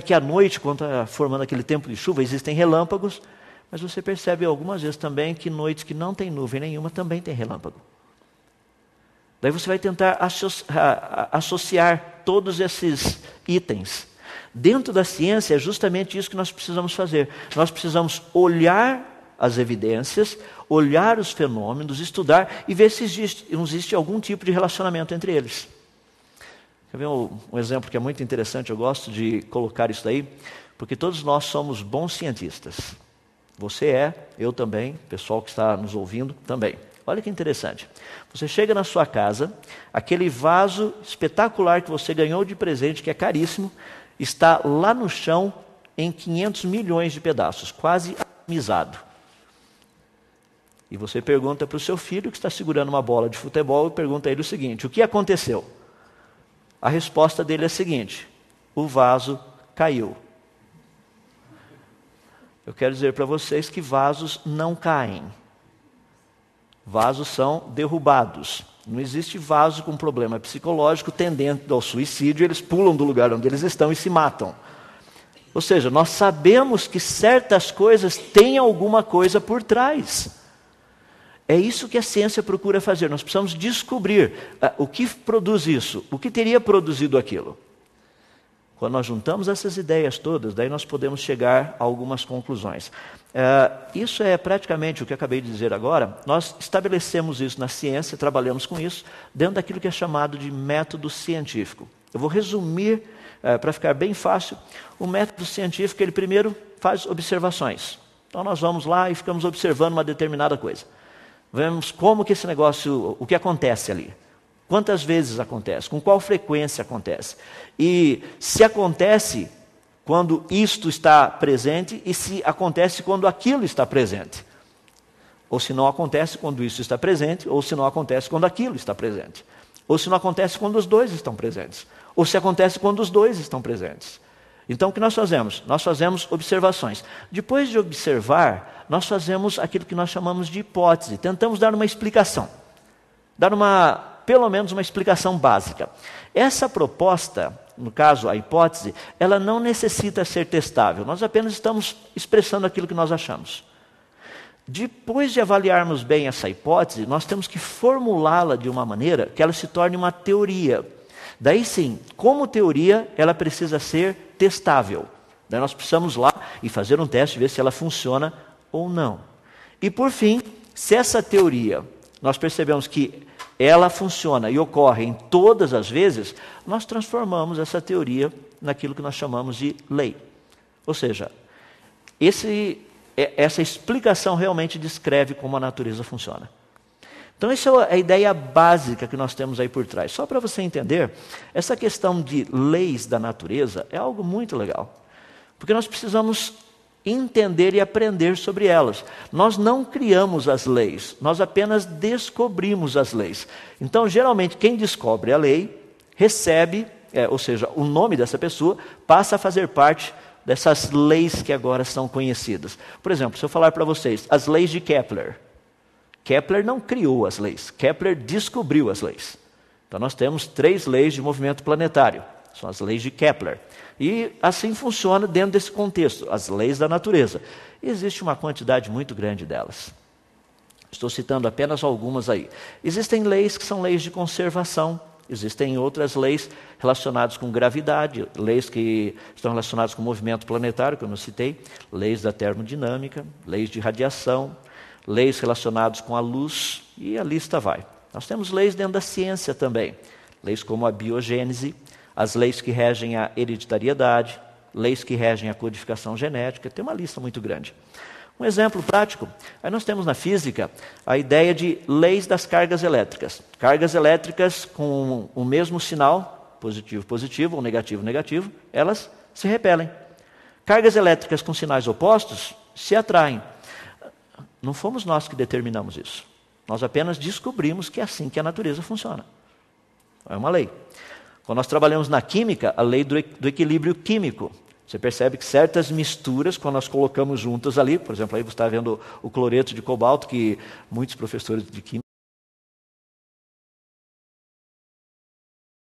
que à noite, quando está formando aquele tempo de chuva, existem relâmpagos, mas você percebe algumas vezes também que noites que não tem nuvem nenhuma também tem relâmpago. Daí você vai tentar associar todos esses itens. Dentro da ciência é justamente isso que nós precisamos fazer. Nós precisamos olhar as evidências, olhar os fenômenos, estudar e ver se existe algum tipo de relacionamento entre eles. Quer ver um exemplo que é muito interessante? Eu gosto de colocar isso daí, porque todos nós somos bons cientistas. Você é, eu também, o pessoal que está nos ouvindo também. Olha que interessante. Você chega na sua casa, aquele vaso espetacular que você ganhou de presente, que é caríssimo, está lá no chão em 500 milhões de pedaços, quase atomizado. E você pergunta para o seu filho, que está segurando uma bola de futebol, e pergunta a ele o seguinte: o que aconteceu? A resposta dele é a seguinte: o vaso caiu. Eu quero dizer para vocês que vasos não caem. Vasos são derrubados. Não existe vaso com problema psicológico tendente ao suicídio, eles pulam do lugar onde eles estão e se matam. Ou seja, nós sabemos que certas coisas têm alguma coisa por trás. É isso que a ciência procura fazer. Nós precisamos descobrir o que produz isso, o que teria produzido aquilo. Quando nós juntamos essas ideias todas, daí nós podemos chegar a algumas conclusões. Isso é praticamente o que eu acabei de dizer agora. Nós estabelecemos isso na ciência, trabalhamos com isso, dentro daquilo que é chamado de método científico. Eu vou resumir, para ficar bem fácil, o método científico. Ele primeiro faz observações. Então nós vamos lá e ficamos observando uma determinada coisa. Vemos como que esse negócio, o que acontece ali. Quantas vezes acontece? Com qual frequência acontece? E se acontece quando isto está presente e se acontece quando aquilo está presente. Ou se não acontece quando isso está presente, ou se não acontece quando aquilo está presente. Ou se não acontece quando os dois estão presentes. Ou se acontece quando os dois estão presentes. Então o que nós fazemos? Nós fazemos observações. Depois de observar, nós fazemos aquilo que nós chamamos de hipótese. Tentamos dar uma explicação. Pelo menos uma explicação básica. Essa proposta, no caso a hipótese, ela não necessita ser testável. Nós apenas estamos expressando aquilo que nós achamos. Depois de avaliarmos bem essa hipótese, nós temos que formulá-la de uma maneira que ela se torne uma teoria. Daí sim, como teoria, ela precisa ser testável. Daí nós precisamos lá e fazer um teste, ver se ela funciona ou não. E por fim, se essa teoria, nós percebemos que ela funciona e ocorre em todas as vezes, nós transformamos essa teoria naquilo que nós chamamos de lei. Ou seja, essa explicação realmente descreve como a natureza funciona. Então essa é a ideia básica que nós temos aí por trás. Só para você entender, essa questão de leis da natureza é algo muito legal. Porque nós precisamos entender e aprender sobre elas. Nós não criamos as leis, nós apenas descobrimos as leis. Então, geralmente, quem descobre a lei recebe, ou seja, o nome dessa pessoa passa a fazer parte dessas leis que agora são conhecidas. Por exemplo, se eu falar para vocês, as leis de Kepler. Kepler não criou as leis, Kepler descobriu as leis. Então, nós temos 3 leis de movimento planetário, são as leis de Kepler. E assim funciona dentro desse contexto, as leis da natureza. Existe uma quantidade muito grande delas. Estou citando apenas algumas aí. Existem leis que são leis de conservação, existem outras leis relacionadas com gravidade, leis que estão relacionadas com o movimento planetário, como eu citei, leis da termodinâmica, leis de radiação, leis relacionadas com a luz, e a lista vai. Nós temos leis dentro da ciência também, leis como a biogênese, as leis que regem a hereditariedade, leis que regem a codificação genética, tem uma lista muito grande. Um exemplo prático, aí nós temos na física a ideia de leis das cargas elétricas. Cargas elétricas com o mesmo sinal, positivo, positivo ou negativo, negativo, elas se repelem. Cargas elétricas com sinais opostos se atraem. Não fomos nós que determinamos isso. Nós apenas descobrimos que é assim que a natureza funciona. É uma lei. Quando nós trabalhamos na química, a lei do equilíbrio químico. Você percebe que certas misturas, quando nós colocamos juntas ali, por exemplo, aí você está vendo o cloreto de cobalto, que muitos professores de química